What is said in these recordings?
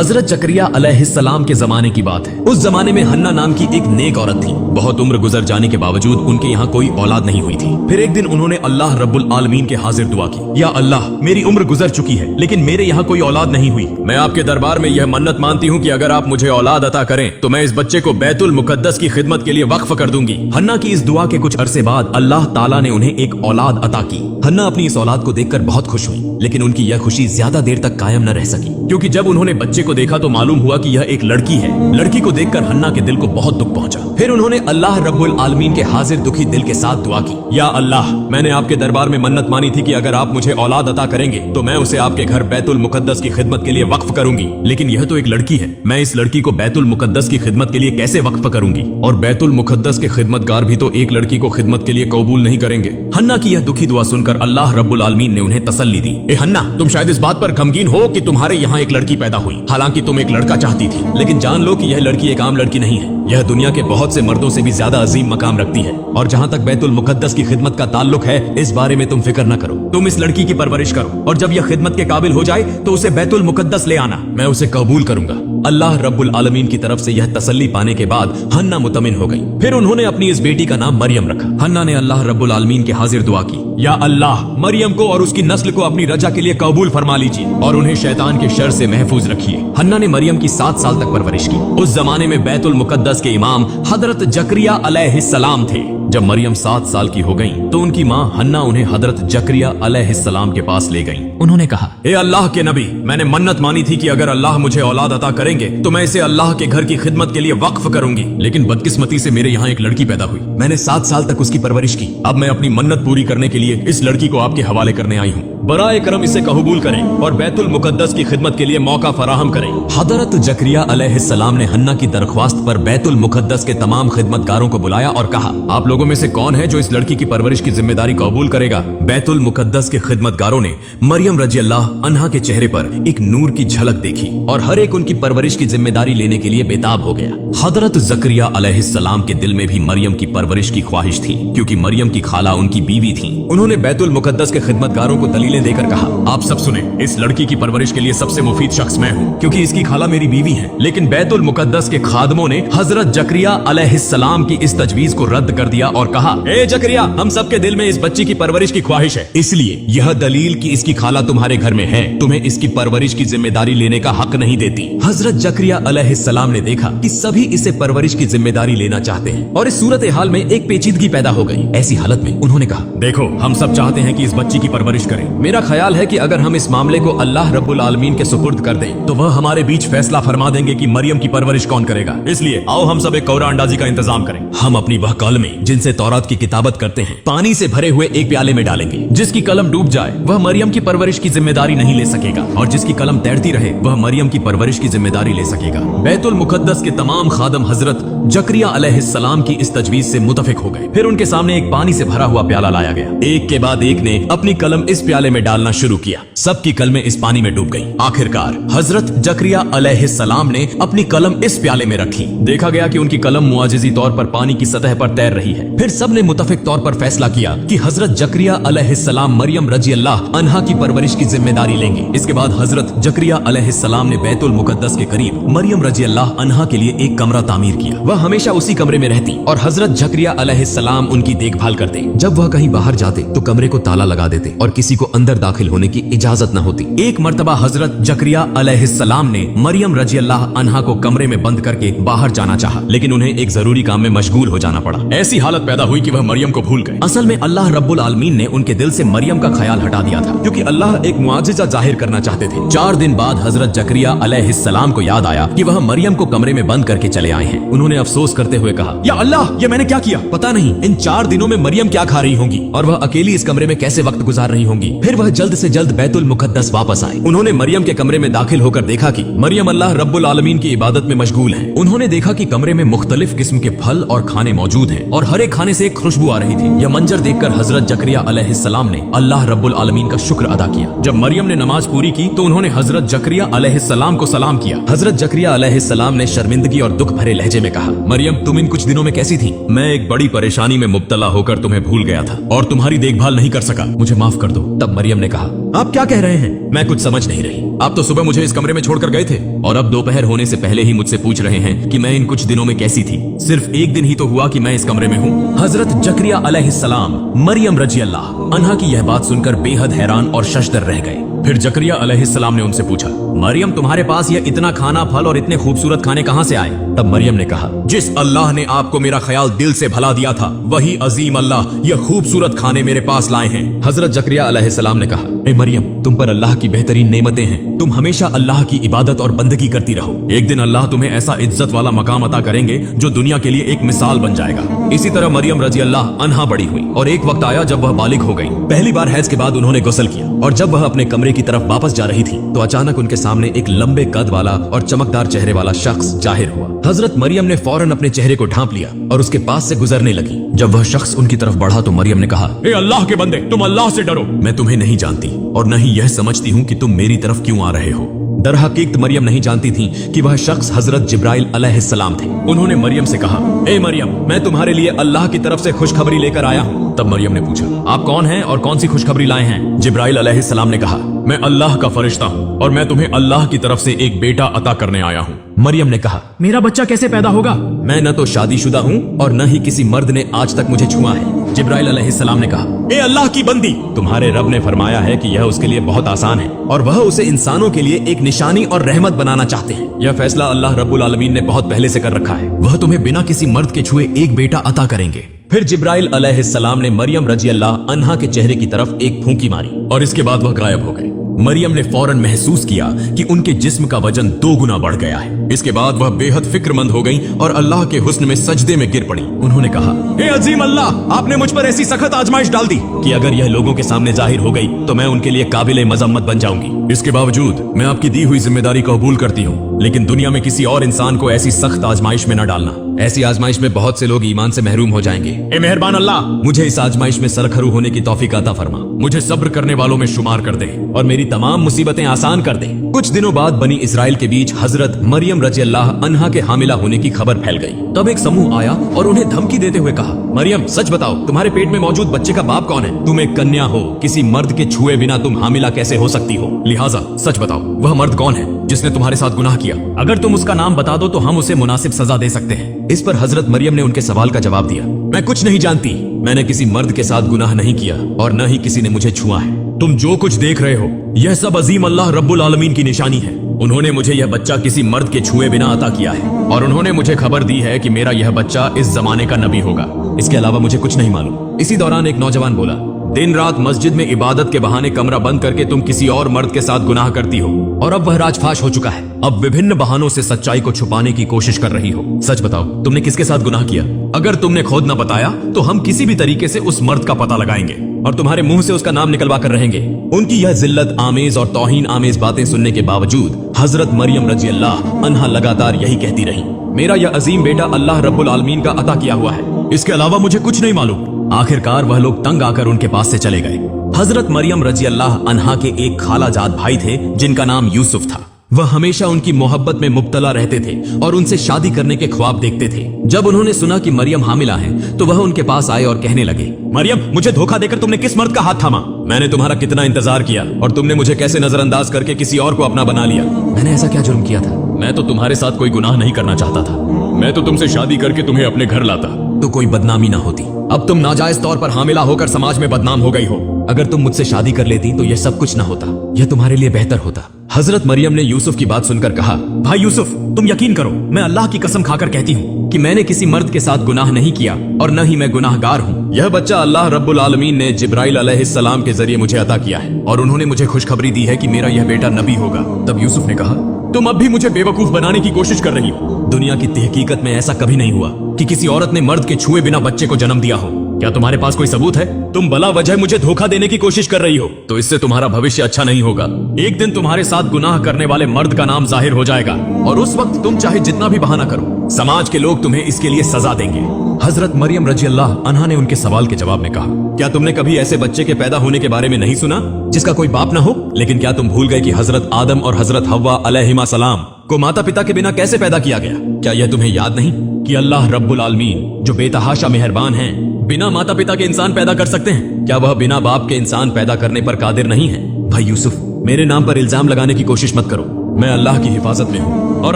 हजरत जकरिया अलैहिस्सलाम के जमाने की बात है। उस जमाने में हन्ना नाम की एक नेक औरत थी। बहुत उम्र गुजर जाने के बावजूद उनके यहाँ कोई औलाद नहीं हुई थी। फिर एक दिन उन्होंने अल्लाह रब्बुल आलमीन के हाजिर दुआ की, या अल्लाह, मेरी उम्र गुजर चुकी है लेकिन मेरे यहाँ कोई औलाद नहीं हुई। मैं आपके दरबार में यह मन्नत मानती हूँ कि अगर आप मुझे औलाद अता करें तो मैं इस बच्चे को बैतुल मुकद्दस की खिदमत के लिए वक्फ कर दूंगी। हन्ना की इस दुआ के कुछ अरसे बाद अल्लाह ताला ने उन्हें एक औलाद अता की। हन्ना अपनी इस औलाद को देखकर बहुत खुश हुई, लेकिन उनकी यह खुशी ज्यादा देर तक कायम न रह सकी, क्योंकि जब उन्होंने बच्चे को देखा तो मालूम हुआ कि यह एक लड़की है। लड़की को देखकर हन्ना के दिल को बहुत दुख पहुंचा। फिर उन्होंने अल्लाह रब्बुल आलमीन के हाजिर दुखी दिल के साथ दुआ की, या अल्लाह, मैंने आपके दरबार में मन्नत मानी थी कि अगर आप मुझे औलाद अता करेंगे तो मैं उसे आपके घर बैतुल मुकद्दस की खिदमत के लिए वक्फ करूंगी। लेकिन यह तो एक लड़की है, मैं इस लड़की को बैतुल मुकद्दस की खिदमत के लिए कैसे वक्फ करूंगी? और बैतुल मुकद्दस के खिदमतगार भी तो एक लड़की को खिदमत के लिए कबूल नहीं करेंगे। हन्ना की यह दुखी दुआ सुनकर अल्लाह रब्बुल आलमीन ने उन्हें तसल्ली दी। ए हन्ना, तुम शायद इस बात पर गमगीन हो कि तुम्हारे यहाँ एक लड़की पैदा हुई। हालांकि तुम एक लड़का चाहती थी, लेकिन जान लो कि यह लड़की एक आम लड़की नहीं है। यह दुनिया के बहुत से मर्दों से भी ज्यादा अजीम मकाम रखती है। और जहाँ तक बैतुल मुकद्दस की खिदमत का ताल्लुक है, इस बारे में तुम फिक्र न करो। तुम इस लड़की की परवरिश करो और जब यह खिदमत के काबिल हो जाए तो उसे बैतुल मुकद्दस ले आना, मैं उसे कबूल करूंगा। अल्लाह रब्बुल आलमीन की तरफ से यह तसल्ली पाने के बाद हन्ना मुतमिन हो गई। फिर उन्होंने अपनी इस बेटी का नाम मरियम रखा। हन्ना ने अल्लाह रब्बुल आलमीन के हाजिर दुआ की, या अल्लाह, मरियम को और उसकी नस्ल को अपनी रजा के लिए कबूल फरमा लीजिए और उन्हें शैतान के शर से महफूज रखिए। हन्ना ने मरियम की 7 साल तक परवरिश की। उस जमाने में बैतुल मुकद्दस के इमाम हजरत जकरिया अलैहिस्सलाम थे। जब मरियम 7 साल की हो गईं, तो उनकी माँ हन्ना उन्हें हजरत जकरिया अलैहिस्सलाम के पास ले गईं। उन्होंने कहा, ए अल्लाह के नबी, मैंने मन्नत मानी थी कि अगर अल्लाह मुझे औलाद अता करेंगे तो मैं इसे अल्लाह के घर की खिदमत के लिए वक्फ करूंगी। लेकिन बदकिस्मती से मेरे यहाँ एक लड़की पैदा हुई। मैंने 7 साल तक उसकी परवरिश की। अब मैं अपनी मन्नत पूरी करने के लिए इस लड़की को आपके हवाले करने आई हूँ। बराए करम इसे कबूल करें और बैतुल मुकद्दस की खिदमत के लिए मौका फराहम करें। हजरत जकरिया अलैहिस्सलाम ने हन्ना की दरख्वास्त पर बैतुल मुकद्दस के तमाम खिदमतगारों को बुलाया और कहा, आप लोगों में से कौन है जो इस लड़की की परवरिश की जिम्मेदारी कबूल करेगा? बैतुल मुकद्दस के खिदमतगारों ने मरियम रजी अल्लाह अन्हा के चेहरे पर एक नूर की झलक देखी और हर एक उनकी परवरिश की जिम्मेदारी लेने के लिए बेताब हो गया। हजरत जकरिया अलैहिस्सलाम के दिल में भी मरियम की परवरिश की ख्वाहिश थी, क्योंकि मरियम की खाला उनकी बीवी थी। उन्होंने बैतुल मुकद्दस के खिदमतगारों को दलीलें देकर कहा, आप सब सुने, इस लड़की की परवरिश के लिए सबसे मुफीद शख्स मैं हूँ, क्योंकि इसकी खाला मेरी बीवी है। लेकिन बैतुल मुकद्दस के खादमों ने हजरत जकरिया अलैहिस्सलाम की इस तजवीज को रद्द कर दिया और कहा, ए जकरिया, हम सबके दिल में इस बच्ची की परवरिश की ख्वाहिश है, इसलिए यह दलील कि इसकी खाला तुम्हारे घर में है तुम्हें इसकी परवरिश की जिम्मेदारी लेने का हक नहीं देती। हजरत जकरिया अलैहिस्सलाम ने देखा कि सभी इसे परवरिश की जिम्मेदारी लेना चाहते हैं और इस सूरत हाल में एक पेचीदगी पैदा हो गई। ऐसी हालत में उन्होंने कहा, देखो, हम सब चाहते हैं कि इस बच्ची की परवरिश करें। मेरा ख्याल है कि अगर हम इस मामले को अल्लाह रब्बुल आलमीन के सुपुर्द कर दें तो वह हमारे बीच फैसला फरमा देंगे कि मरियम की परवरिश कौन करेगा। इसलिए आओ हम सब एक कौरा अंडाजी का इंतजाम करें। हम अपनी वह कलमें जिनसे तौरात की किताबत करते हैं पानी से भरे हुए एक प्याले में डालेंगे। जिसकी कलम डूब जाए वह मरियम की परवरिश की जिम्मेदारी नहीं ले सकेगा और जिसकी कलम तैरती रहे वह मरियम की परवरिश की जिम्मेदारी ले सकेगा। बैतुल मुकद्दस के तमाम खादम हजरत जकरिया अलैहिस्सलाम की इस तजवीज से मुतफिक हो गए। फिर उनके सामने एक पानी से भरा हुआ प्याला लाया गया। एक के बाद एक ने अपनी कलम इस प्याले में डालना शुरू किया। सबकी कलमें इस पानी में डूब गईं। आखिरकार हजरत जकरिया अलैहिस्सलाम ने अपनी कलम इस प्याले में रखी। देखा गया कि उनकी कलम मुआजिजी तौर पर पानी की सतह पर तैर रही है। फिर सबने मुतफिक तौर पर फैसला किया कि हजरत जकरिया अलैहिस्सलाम मरियम रजी अल्लाह अन्हा की परवरिश की जिम्मेदारी लेंगे। इसके बाद हजरत जकरिया अलैहिस्सलाम ने बैतुल मुकद्दस के करीब मरियम रजी अल्लाह अन्हा के लिए एक कमरा तामीर किया। वह हमेशा उसी कमरे में रहती और हजरत जकरिया अलैहिस्सलाम उनकी देखभाल करते। जब वह कहीं बाहर जाते तो कमरे को ताला लगा देते और किसी को अंदर दाखिल होने की इजाजत न होती। एक मर्तबा हजरत जकरिया अलैहिस्सलाम ने मरियम रजी अल्लाह अन्हा को कमरे में बंद करके बाहर जाना चाहा, लेकिन उन्हें एक जरूरी काम में मशगूल हो जाना पड़ा। ऐसी हालत पैदा हुई कि वह मरियम को भूल गए। असल में अल्लाह रब्बुल आलमीन ने उनके दिल से मरियम का ख्याल हटा दिया था, क्योंकि अल्लाह एक मुआजिजा जाहिर करना चाहते थे। 4 दिन बाद हजरत जकरिया अलैहिस्सलाम को याद आया कि वह मरियम को कमरे में बंद करके चले आए हैं। उन्होंने अफसोस करते हुए कहा, या अल्लाह, ये मैंने क्या किया? पता नहीं इन 4 दिनों में मरियम क्या खा रही होंगी और वह अकेली इस कमरे में कैसे वक्त गुजार रही होंगी। फिर वह जल्द से जल्द बैतुल मुकद्दस वापस आए। उन्होंने मरियम के कमरे में दाखिल होकर देखा कि मरियम अल्लाह रब्बुल आलमीन की इबादत में मशगूल है। उन्होंने देखा कि कमरे में मुख्तलिफ किस्म के फल और खाने मौजूद हैं और हर एक खाने से एक खुशबू आ रही थी। यह मंजर देखकर हजरत जकरिया अलैहिस्सलाम ने अल्लाह रब्बुल आलमीन का शुक्र अदा किया। जब मरियम ने नमाज पूरी की तो उन्होंने हजरत जकरिया अलैहिस्सलाम को सलाम किया। हजरत जकरिया अलैहिस्सलाम ने शर्मिंदगी और दुख भरे लहजे में कहा, मरियम, तुम इन कुछ दिनों में कैसी थी? मैं एक बड़ी परेशानी में मुब्तला होकर तुम्हें भूल गया था और तुम्हारी देखभाल नहीं कर सका, मुझे माफ कर दो। तब मरियम ने कहा, आप क्या कह रहे हैं? मैं कुछ समझ नहीं रही। आप तो सुबह मुझे इस कमरे में छोड़कर गए थे और अब दोपहर होने से पहले ही मुझसे पूछ रहे हैं कि मैं इन कुछ दिनों में कैसी थी। सिर्फ एक दिन ही तो हुआ कि मैं इस कमरे में हूँ। हजरत जकरिया अलैहिस्सलाम मरियम रजी अल्लाह अन्हा की यह बात सुनकर बेहद हैरान और शशदर रह गए। फिर जकरिया अलैहिस्सलाम ने उनसे पूछा, मरियम तुम्हारे पास यह इतना खाना, फल और इतने खूबसूरत खाने कहाँ से आए? तब मरियम ने कहा, जिस अल्लाह ने आपको मेरा ख्याल दिल से भला दिया था, वही अजीम अल्लाह यह खूबसूरत खाने मेरे पास लाए हैं। हजरत जकरिया अलैहिस्सलाम ने कहा, ए मरियम, तुम पर अल्लाह की बेहतरीन नेमतें हैं। तुम हमेशा अल्लाह की इबादत और बंदगी करती रहो। एक दिन अल्लाह तुम्हें ऐसा इज्जत वाला मकाम अता करेंगे जो दुनिया के लिए एक मिसाल बन जाएगा। इसी तरह मरियम रजी अल्लाह अन्हा बड़ी हुई और एक वक्त आया जब वह बालिग हो गई। पहली बार हैज के बाद उन्होंने गुस्ल किया और जब वह अपने कमरे की तरफ वापस जा रही थी तो अचानक उनके सामने एक लंबे कद वाला और चमकदार चेहरे वाला शख्स जाहिर हुआ। हजरत मरियम ने फौरन अपने चेहरे को ढांप लिया और उसके पास से गुजरने लगी। जब वह शख्स उनकी तरफ बढ़ा तो मरियम ने कहा, ए अल्लाह के बंदे, तुम अल्लाह से डरो। मैं तुम्हें नहीं जानती और न ही यह समझती हूँ कि तुम मेरी तरफ क्यों आ रहे हो। दर हकीकत मरियम नहीं जानती थी कि वह शख्स हजरत जिब्राइल अलैहिस्सलाम थे। उन्होंने मरियम से कहा, ए मरियम, मैं तुम्हारे लिए अल्लाह की तरफ से खुशखबरी लेकर आया हूँ। तब मरियम ने पूछा, आप कौन हैं और कौन सी खुशखबरी लाए हैं? जिब्राइल अलैहिस्सलाम ने कहा, मैं अल्लाह का फरिश्ता हूँ और मैं तुम्हें अल्लाह की तरफ से एक बेटा अता करने आया हूँ। मरियम ने कहा, मेरा बच्चा कैसे पैदा होगा? मैं न तो शादीशुदा हूँ और न ही किसी मर्द ने आज तक मुझे छुआ है। जिब्राइल अलैहिस्सलाम ने कहा, ए अल्लाह की बंदी, तुम्हारे रब ने फरमाया है कि यह उसके लिए बहुत आसान है और वह उसे इंसानों के लिए एक निशानी और रहमत बनाना चाहते हैं। यह फैसला अल्लाह रब्बुल आलमीन ने बहुत पहले से कर रखा है। वह तुम्हें बिना किसी मर्द के छुए एक बेटा अता करेंगे। फिर जिब्राइल अलैहिस्सलाम ने मरियम रजी अल्लाह अन्हा के चेहरे की तरफ एक फूंकी मारी और इसके बाद वह गायब हो गए। मरियम ने फौरन महसूस किया कि उनके जिस्म का वजन 2 गुना बढ़ गया है। इसके बाद वह बेहद फिक्रमंद हो गईं और अल्लाह के हुस्न में सजदे में गिर पड़ी। उन्होंने कहा, हे अजीम अल्लाह, आपने मुझ पर ऐसी सख्त आजमाइश डाल दी कि अगर यह लोगों के सामने जाहिर हो गई तो मैं उनके लिए काबिल मजम्मत बन जाऊंगी। इसके बावजूद मैं आपकी दी हुई जिम्मेदारी कबूल करती हूँ, लेकिन दुनिया में किसी और इंसान को ऐसी सख्त आजमाइश में न डालना। ऐसी आजमाइश में बहुत से लोग ईमान से महरूम हो जाएंगे। ए मेहरबान अल्लाह, मुझे इस आजमाइश में सरखरू होने की तौफीक अता फरमा। मुझे सब्र करने वालों में शुमार कर दे और मेरी तमाम मुसीबतें आसान कर दे। कुछ दिनों बाद बनी इसराइल के बीच हजरत मरियम रजी अल्लाह अन्हा के हामिला होने की खबर फैल गई। तब एक समूह आया और उन्हें धमकी देते हुए कहा, मरियम, सच बताओ, तुम्हारे पेट में मौजूद बच्चे का बाप कौन है? तुम एक कन्या हो, किसी मर्द के छुए बिना तुम हामिला कैसे हो सकती हो? लिहाजा सच बताओ, वह मर्द कौन है जिसने तुम्हारे साथ गुनाह किया? अगर तुम उसका नाम बता दो तो हम उसे मुनासिब सजा दे सकते हैं। इस पर हजरत मरियम ने उनके सवाल का जवाब दिया, मैं कुछ नहीं जानती। मैंने किसी मर्द के साथ गुनाह नहीं किया और न ही किसी ने मुझे छुआ है। तुम जो कुछ देख रहे हो यह सब अजीम अल्लाह रब्बुल आलमीन की निशानी है। उन्होंने मुझे यह बच्चा किसी मर्द के छुए बिना अता किया है और उन्होंने मुझे खबर दी है कि मेरा यह बच्चा इस जमाने का नबी होगा। इसके अलावा मुझे कुछ नहीं मालूम। इसी दौरान एक नौजवान बोला, दिन रात मस्जिद में इबादत के बहाने कमरा बंद करके तुम किसी और मर्द के साथ गुनाह करती हो और अब वह राजफाश हो चुका है। अब विभिन्न बहानों से सच्चाई को छुपाने की कोशिश कर रही हो। सच बताओ, तुमने किसके साथ गुनाह किया? अगर तुमने खुद न बताया तो हम किसी भी तरीके से उस मर्द का पता लगाएंगे और तुम्हारे मुंह से उसका नाम निकलवा कर रहेंगे। उनकी यह जिल्लत आमेज और तौहीन आमेज बातें सुनने के बावजूद हजरत मरियम रजी अल्लाह अन्हा लगातार यही कहती रही, मेरा यह अजीम बेटा अल्लाह रब्बुल आलमीन का अता किया हुआ है। इसके अलावा मुझे कुछ नहीं मालूम। आखिरकार वह लोग तंग आकर उनके पास से चले गए। हजरत मरियम रजी अल्लाह अन्हा के एक खालाजाद भाई थे जिनका नाम यूसुफ था। वह हमेशा उनकी मोहब्बत में मुब्तला रहते थे और उनसे शादी करने के ख्वाब देखते थे। जब उन्होंने सुना कि मरियम हामिला है तो वह उनके पास आए और कहने लगे, मरियम, मुझे धोखा देकर तुमने किस मर्द का हाथ थामा? मैंने तुम्हारा कितना इंतजार किया और तुमने मुझे कैसे नजरअंदाज करके किसी और को अपना बना लिया। मैंने ऐसा क्या जुर्म किया था? मैं तो तुम्हारे साथ कोई गुनाह नहीं करना चाहता था। मैं तो तुमसे शादी करके तुम्हें अपने घर लाता तो कोई बदनामी ना होती। अब तुम नाजायज तौर पर हामिला होकर समाज में बदनाम हो गई हो। अगर तुम मुझसे शादी कर लेती तो यह सब कुछ ना होता। यह तुम्हारे लिए बेहतर होता। हजरत मरियम ने यूसुफ की बात सुनकर कहा, भाई यूसुफ, तुम यकीन करो, मैं अल्लाह की कसम खाकर कहती हूँ कि मैंने किसी मर्द के साथ गुनाह नहीं किया और न ही मैं गुनाहगार हूँ। यह बच्चा अल्लाह रब्बुल आलमीन ने जिब्राइल अलैहिस्सलाम के जरिए मुझे अता किया है और उन्होंने मुझे खुशखबरी दी है कि मेरा यह बेटा नबी होगा। तब यूसुफ ने कहा, तुम अब भी मुझे बेवकूफ बनाने की कोशिश कर रही हो। दुनिया की तहकीकत में ऐसा कभी नहीं हुआ कि किसी औरत ने मर्द के छुए बिना बच्चे को जन्म दिया हो। क्या तुम्हारे पास कोई सबूत है? तुम बला वजह मुझे धोखा देने की कोशिश कर रही हो तो इससे तुम्हारा भविष्य अच्छा नहीं होगा। एक दिन तुम्हारे साथ गुनाह करने वाले मर्द का नाम जाहिर हो जाएगा और उस वक्त तुम चाहे जितना भी बहाना करो, समाज के लोग तुम्हें इसके लिए सजा देंगे। हजरत मरियम रजी अल्लाह अन्हा ने उनके सवाल के जवाब में कहा, क्या तुमने कभी ऐसे बच्चे के पैदा होने के बारे में नहीं सुना जिसका कोई बाप ना हो? लेकिन क्या तुम भूल गए कि हजरत आदम और हजरत हव्वा अलैहिमा सलाम को माता पिता के बिना कैसे पैदा किया गया? क्या यह तुम्हें याद नहीं कि अल्लाह रब्बुल आलमीन जो बेतहाशा मेहरबान हैं, बिना माता पिता के इंसान पैदा कर सकते हैं, क्या वह बिना बाप के इंसान पैदा करने पर कादिर नहीं है? भाई यूसुफ, मेरे नाम पर इल्जाम लगाने की कोशिश मत करो। मैं अल्लाह की हिफाजत में हूँ और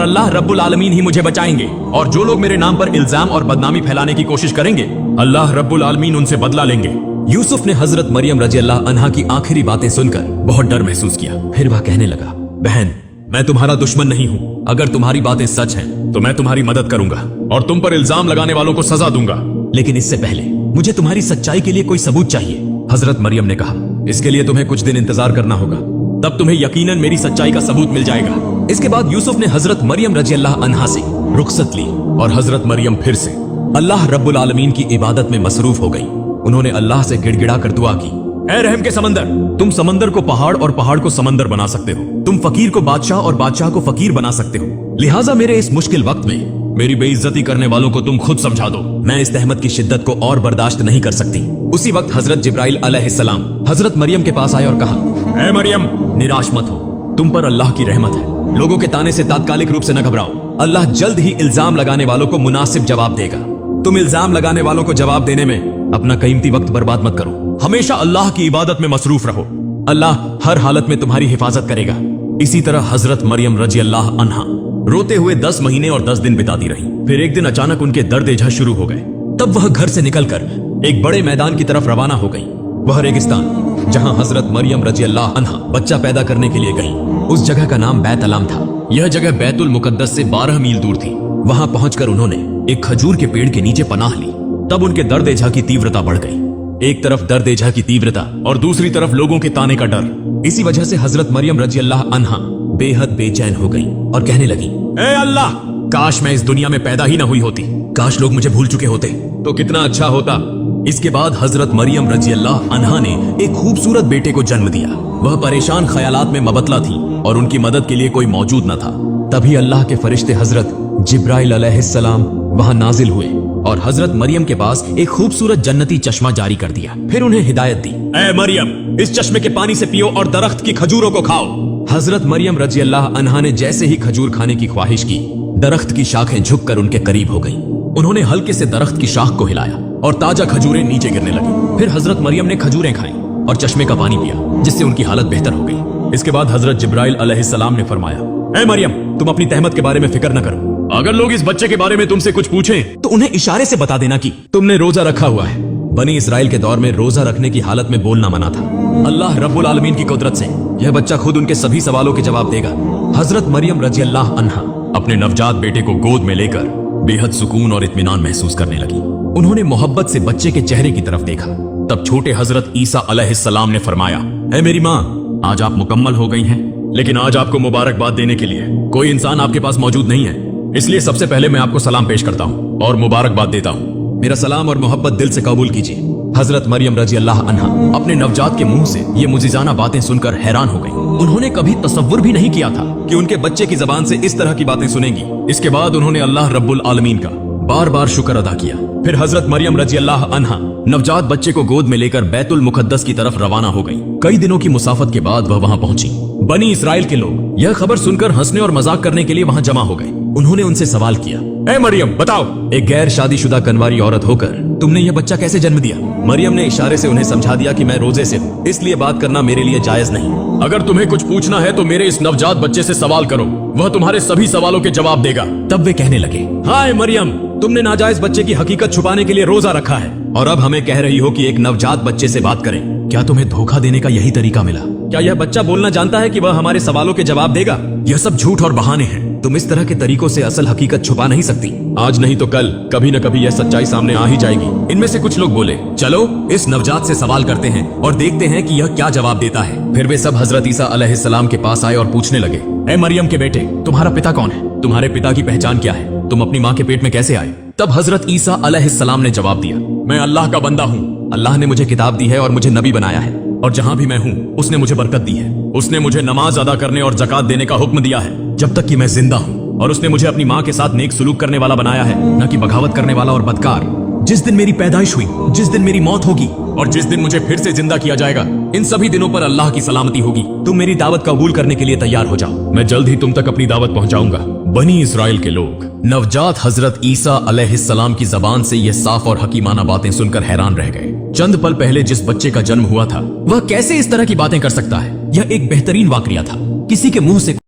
अल्लाह रब्बुल आलमीन ही मुझे बचाएंगे। और जो लोग मेरे नाम पर इल्जाम और बदनामी फैलाने की कोशिश करेंगे, अल्लाह रब्बुल आलमीन उनसे बदला लेंगे। यूसुफ ने हजरत मरियम रजी अल्लाह अन्हा की आखिरी बातें सुनकर बहुत डर महसूस किया। फिर वह कहने लगा, बहन, मैं तुम्हारा दुश्मन नहीं हूँ। अगर तुम्हारी बातें सच हैं, तो मैं तुम्हारी मदद करूंगा और तुम पर इल्जाम लगाने वालों को सजा दूंगा। लेकिन इससे पहले मुझे तुम्हारी सच्चाई के लिए कोई सबूत चाहिए। हजरत मरियम ने कहा, इसके लिए तुम्हें कुछ दिन इंतजार करना होगा, तब तुम्हें यकीनन मेरी सच्चाई का सबूत मिल जाएगा। इसके बाद यूसुफ ने हजरत मरियम रजी अल्लाह अन्हा से रुखसत ली और हजरत मरियम फिर से अल्लाह रब्बुल आलमीन की इबादत में मसरूफ हो गई। उन्होंने अल्लाह से गिड़गिड़ा कर दुआ की, ऐ रहम के समंदर, तुम समंदर को पहाड़ और पहाड़ को समंदर बना सकते हो। तुम फकीर को बादशाह और बादशाह को फकीर बना सकते हो। लिहाजा मेरे इस मुश्किल वक्त में मेरी बेइज्जती करने वालों को तुम खुद समझा दो। मैं इस तहमत की शिद्दत को और बर्दाश्त नहीं कर सकती। उसी वक्त हजरत जिब्राइल अलैहिस्सलाम हजरत मरियम के पास आए और कहा, ऐ मरियम, निराश मत हो, तुम पर अल्लाह की रहमत है। लोगों के ताने से तात्कालिक रूप से न घबराओ। अल्लाह जल्द ही इल्जाम लगाने वालों को मुनासिब जवाब देगा। तुम इल्जाम लगाने वालों को जवाब देने में अपना कीमती वक्त बर्बाद मत करो। हमेशा अल्लाह की इबादत में मसरूफ रहो। अल्लाह हर हालत में तुम्हारी हिफाजत करेगा। इसी तरह हजरत मरियम रजी अल्लाह अन्हा रोते हुए 10 महीने और 10 दिन बिताती रही। फिर एक दिन अचानक उनके दर्द एजा शुरू हो गए। तब वह घर से निकलकर एक बड़े मैदान की तरफ रवाना हो गई। वह रेगिस्तान जहां हजरत मरियम रजी अल्लाह अन्हा बच्चा पैदा करने के लिए गई, उस जगह का नाम बैतलहम था। यह जगह बैतुल मुकद्दस से 12 मील दूर थी। वहां पहुंचकर उन्होंने एक खजूर के पेड़ के नीचे पनाह ली। तब उनके दर्द एजा की तीव्रता बढ़ गई। एक तरफ दर्द एजा की तीव्रता और दूसरी तरफ लोगों के ताने का डर। इसी वजह से हजरत मरियम रजी अल्लाह अन्हा बेहद बेचैन हो गई और कहने लगी, ए अल्लाह, काश मैं इस दुनिया में पैदा ही न हुई होती। काश लोग मुझे भूल चुके होते तो कितना अच्छा होता। इसके बाद हजरत मरियम रजी अल्लाह अन्हा ने एक खूबसूरत बेटे को जन्म दिया। वह परेशान ख्यालात में मबतला थी और उनकी मदद के लिए कोई मौजूद न था। तभी अल्लाह के फरिश्ते हजरत जिब्राइल अलैहिस्सलाम वहां नाजिल हुए और हजरत मरियम के पास एक खूबसूरत जन्नती चश्मा जारी कर दिया। फिर उन्हें हिदायत दी, ऐ मरियम, इस चश्मे के पानी से पियो और दरख्त की खजूरों को खाओ। हजरत मरियम रजी अल्लाह अन्हा ने जैसे ही खजूर खाने की ख्वाहिश की, दरख्त की शाखें झुककर उनके करीब हो गईं। उन्होंने हल्के से दरख्त की शाख को हिलाया और ताजा खजूरें नीचे गिरने लगी। फिर हजरत मरियम ने खजूरें खाई और चश्मे का पानी पिया, जिससे उनकी हालत बेहतर हो गई। इसके बाद हजरत जिब्राइल अलैहिस्सलाम ने फरमाया, ऐ मरियम, तुम अपनी तहमत के बारे में फिक्र न करो। अगर लोग इस बच्चे के बारे में तुमसे कुछ पूछें तो उन्हें इशारे से बता देना कि तुमने रोजा रखा हुआ है। बनी इसराइल के दौर में रोजा रखने की हालत में बोलना मना था। अल्लाह रब्बुल आलमीन की कुदरत से यह बच्चा खुद उनके सभी सवालों के जवाब देगा। हजरत मरियम रजी अल्लाह अन्हा अपने नवजात बेटे को गोद में लेकर बेहद सुकून और इत्मीनान महसूस करने लगी। उन्होंने मोहब्बत से बच्चे के चेहरे की तरफ देखा। तब छोटे हजरत ईसा अलैहिस्सलाम ने फरमाया, ऐ मेरी माँ, आज आप मुकम्मल हो गई हैं, लेकिन आज आपको मुबारकबाद देने के लिए कोई इंसान आपके पास मौजूद नहीं है। इसलिए सबसे पहले मैं आपको सलाम पेश करता हूँ और मुबारकबाद देता हूँ। मेरा सलाम और मोहब्बत दिल से कबूल कीजिए। हजरत मरियम रजी अल्लाह अन्हा अपने नवजात के मुंह से ये मुजिजाना बातें सुनकर हैरान हो गई। उन्होंने कभी तसव्वुर भी नहीं किया था कि उनके बच्चे की जबान से इस तरह की बातें सुनेंगी। इसके बाद उन्होंने अल्लाह रब्बुल आलमीन का बार बार शुक्र अदा किया। फिर हजरत मरियम रजी अल्लाह अन्हा नवजात बच्चे को गोद में लेकर बैतुल मुकद्दस की तरफ रवाना हो गई। कई दिनों की मुसाफत के बाद वह वहां पहुंची। बनी इसराइल के लोग यह खबर सुनकर हंसने और मजाक करने के लिए वहां जमा हो गए। उन्होंने उनसे सवाल किया, ए मरियम, बताओ, एक गैर शादीशुदा कनवारी औरत होकर तुमने यह बच्चा कैसे जन्म दिया? मरियम ने इशारे से उन्हें समझा दिया कि मैं रोजे से हूँ, इसलिए बात करना मेरे लिए जायज नहीं। अगर तुम्हें कुछ पूछना है तो मेरे इस नवजात बच्चे से सवाल करो, वह तुम्हारे सभी सवालों के जवाब देगा। तब वे कहने लगे, हाय मरियम, तुमने नाजायज बच्चे की हकीकत छुपाने के लिए रोजा रखा है और अब हमें कह रही हो कि एक नवजात बच्चे से बात करें। क्या तुम्हें धोखा देने का यही तरीका मिला? क्या यह बच्चा बोलना जानता है कि वह हमारे सवालों के जवाब देगा? यह सब झूठ और बहाने हैं। तुम इस तरह के तरीकों से असल हकीकत छुपा नहीं सकती। आज नहीं तो कल कभी न कभी यह सच्चाई सामने आ ही जाएगी। इनमें से कुछ लोग बोले, चलो इस नवजात से सवाल करते हैं और देखते हैं कि यह क्या जवाब देता है। फिर वे सब हजरत ईसा अलैहिस्सलाम के पास आए और पूछने लगे, ए मरियम के बेटे, तुम्हारा पिता कौन है? तुम्हारे पिता की पहचान क्या है? तुम अपनी माँ के पेट में कैसे आए? तब हजरत ईसा अलैहिस्सलाम ने जवाब दिया, मैं अल्लाह का बंदा हूँ। अल्लाह ने मुझे किताब दी है और मुझे नबी बनाया है और जहाँ भी मैं हूँ उसने मुझे बरकत दी है। उसने मुझे नमाज अदा करने और ज़कात देने का हुक्म दिया है जब तक कि मैं जिंदा हूँ, और उसने मुझे अपनी माँ के साथ नेक सुलूक करने वाला बनाया है, न कि बगावत करने वाला और बदकार। जिस दिन मेरी पैदाइश हुई, जिस दिन मेरी मौत होगी और जिस दिन मुझे फिर से जिंदा किया जाएगा, इन सभी दिनों पर अल्लाह की सलामती होगी। तुम मेरी दावत कबूल करने के लिए तैयार हो जाओ। मैं जल्द ही तुम तक अपनी दावत पहुंचाऊंगा। बनी इसराइल के लोग नवजात हजरत ईसा अलैहिस्सलाम की जबान से यह साफ और हकीमाना बातें सुनकर हैरान रह गए। चंद पल पहले जिस बच्चे का जन्म हुआ था वह कैसे इस तरह की बातें कर सकता है। यह एक बेहतरीन वाकया था। किसी के मुंह से